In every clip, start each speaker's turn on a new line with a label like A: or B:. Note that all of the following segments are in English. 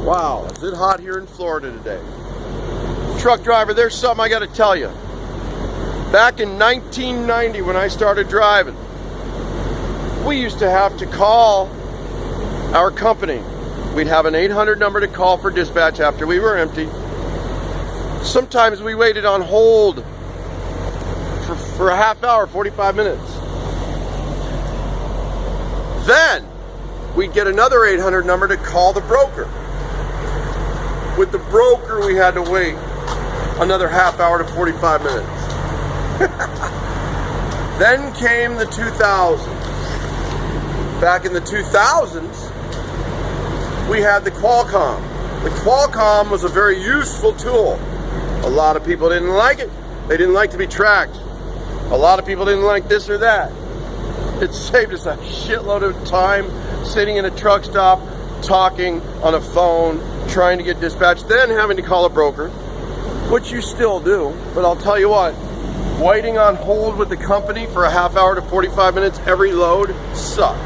A: Wow, is it hot here in Florida today? Truck driver, there's something I got to tell you. Back in 1990 when I started driving, we used to have to call our company. We'd have an 800 number to call for dispatch after we were empty. Sometimes we waited on hold for a half hour, 45 minutes. Then we'd get another 800 number to call the broker. With the broker, we had to wait another half hour to 45 minutes. Then came the 2000s. Back in the 2000s, we had the Qualcomm. The Qualcomm was a very useful tool. A lot of people didn't like it. They didn't like to be tracked. A lot of people didn't like this or that. It saved us a shitload of time sitting in a truck stop, talking on a phone, trying to get dispatched, then having to call a broker, which you still do. But I'll tell you what, waiting on hold with the company for a half hour to 45 minutes every load sucked.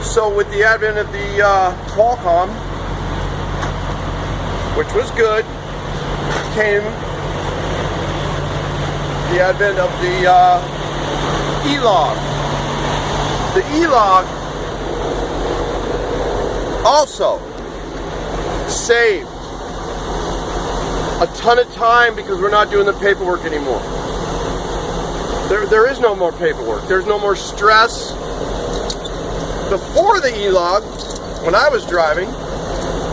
A: So with the advent of the Qualcomm, which was good, came the advent of the E-Log. The E-Log also saved a ton of time because we're not doing the paperwork anymore. There is no more paperwork. There's no more stress. Before the E-Log, when I was driving,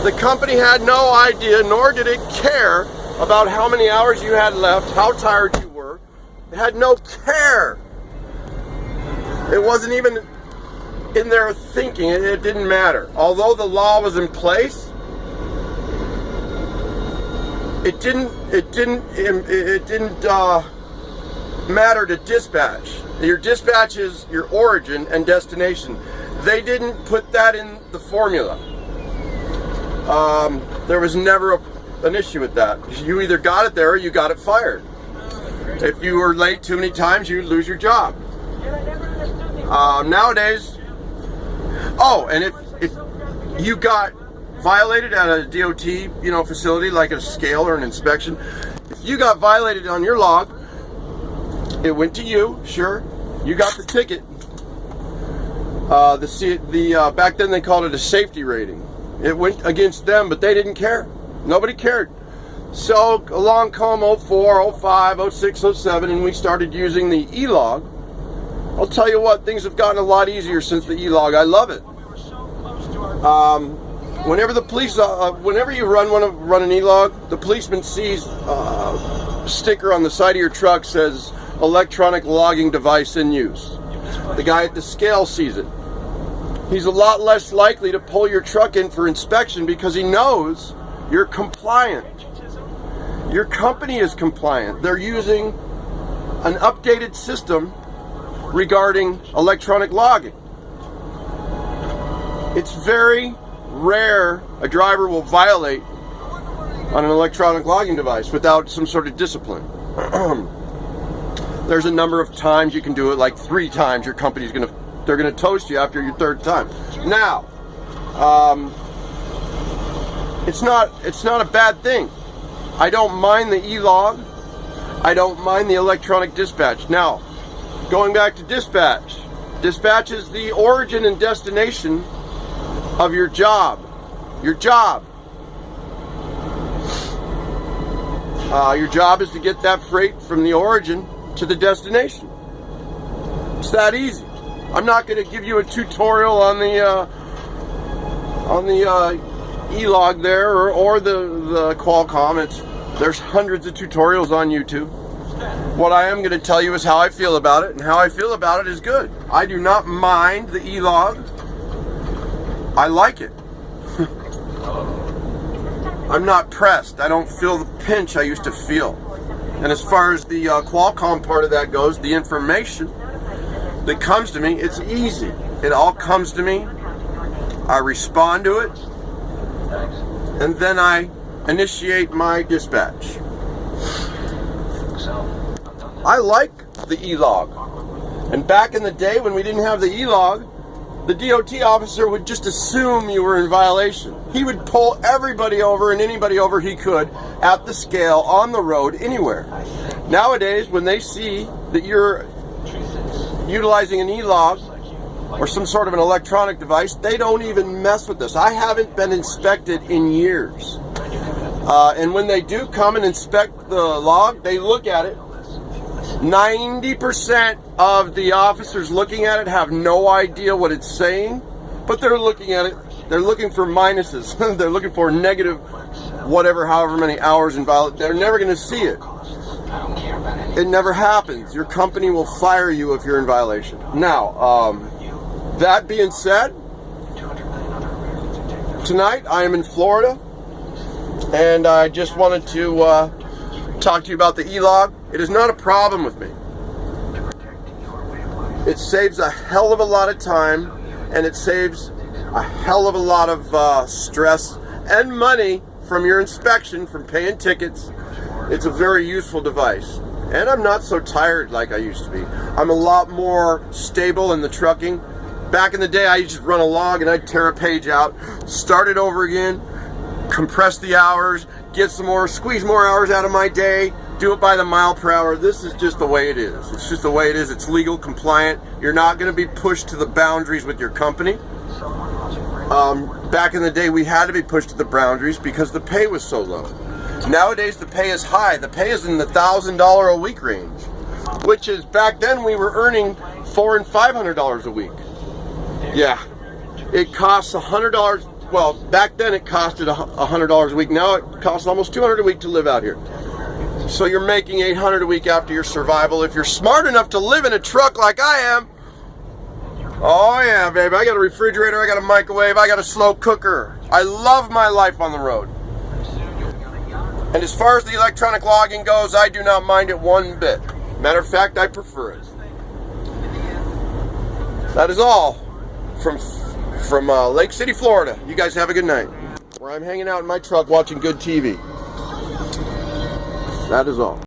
A: the company had no idea, nor did it care about how many hours you had left, how tired you were. It had no care. It wasn't even in their thinking. It didn't matter. Although the law was in place, it didn't matter to dispatch. Your dispatch is your origin and destination. They didn't put that in the formula. There was never an issue with that. You either got it there or you got it fired. If you were late too many times, you'd lose your job. Nowadays, and if you got violated at a DOT, facility like a scale or an inspection, if you got violated on your log, it went to you. Sure, you got the ticket. Back then they called it a safety rating. It went against them, but they didn't care. Nobody cared. So along come 04, 05, 06, 07, and we started using the E-Log. I'll tell you what, things have gotten a lot easier since the E-Log. I love it. Whenever the police, whenever you run an E-Log, the policeman sees a sticker on the side of your truck says electronic logging device in use. The guy at the scale sees it. He's a lot less likely to pull your truck in for inspection because he knows you're compliant. Your company is compliant. They're using an updated system regarding electronic logging. It's very rare a driver will violate on an electronic logging device without some sort of discipline. There's a number of times you can do it, like 3 times your company's they're gonna toast you after your 3rd time. Now, it's not a bad thing. I don't mind the E-Log. I don't mind the electronic dispatch. Now, going back to dispatch. Dispatch is the origin and destination of your job. Your job. Your job is to get that freight from the origin to the destination. It's that easy. I'm not going to give you a tutorial on the E-Log there or the Qualcomm. There's hundreds of tutorials on YouTube. What I am going to tell you is how I feel about it, and how I feel about it is good. I do not mind the E-Log. I like it. I'm not pressed. I don't feel the pinch I used to feel. And as far as the Qualcomm part of that goes, the information that comes to me, it's easy. It all comes to me. I respond to it, and then I initiate my dispatch. I like the E-Log. And back in the day when we didn't have the E-Log, the DOT officer would just assume you were in violation. He would pull everybody over and anybody over he could at the scale, on the road, anywhere. Nowadays, when they see that you're utilizing an e-log or some sort of an electronic device, they don't even mess with this. I haven't been inspected in years. And when they do come and inspect the log, they look at it. 90% of the officers looking at it have no idea what it's saying, but they're looking at it. They're looking for minuses. They're looking for negative whatever, however many hours in violation. They're never going to see it. It never happens. Your company will fire you if you're in violation. Now, that being said, tonight I am in Florida, and I just wanted to talk to you about the e-log. It is not a problem with me. It saves a hell of a lot of time, and it saves a hell of a lot of stress and money from your inspection, from paying tickets. It's a very useful device. And I'm not so tired like I used to be. I'm a lot more stable in the trucking. Back in the day, I used to run a log and I'd tear a page out, start it over again, compress the hours, get some more, squeeze more hours out of my day, do it by the mile per hour. This is just the way it is. It's just the way it is. It's legal, compliant. You're not going to be pushed to the boundaries with your company. Back in the day, we had to be pushed to the boundaries because the pay was so low. Nowadays, the pay is high. The pay is in the $1,000 a week range, which is, back then we were earning $400 and $500 a week. Yeah, it costs $100. Well, back then it costed $100 a week. Now it costs almost $200 a week to live out here. So you're making $800 a week after your survival. If you're smart enough to live in a truck like I am, oh yeah, baby, I got a refrigerator, I got a microwave, I got a slow cooker. I love my life on the road. And as far as the electronic logging goes, I do not mind it one bit. Matter of fact, I prefer it. That is all from Lake City, Florida. You guys have a good night. Where I'm hanging out in my truck watching good TV. That is all.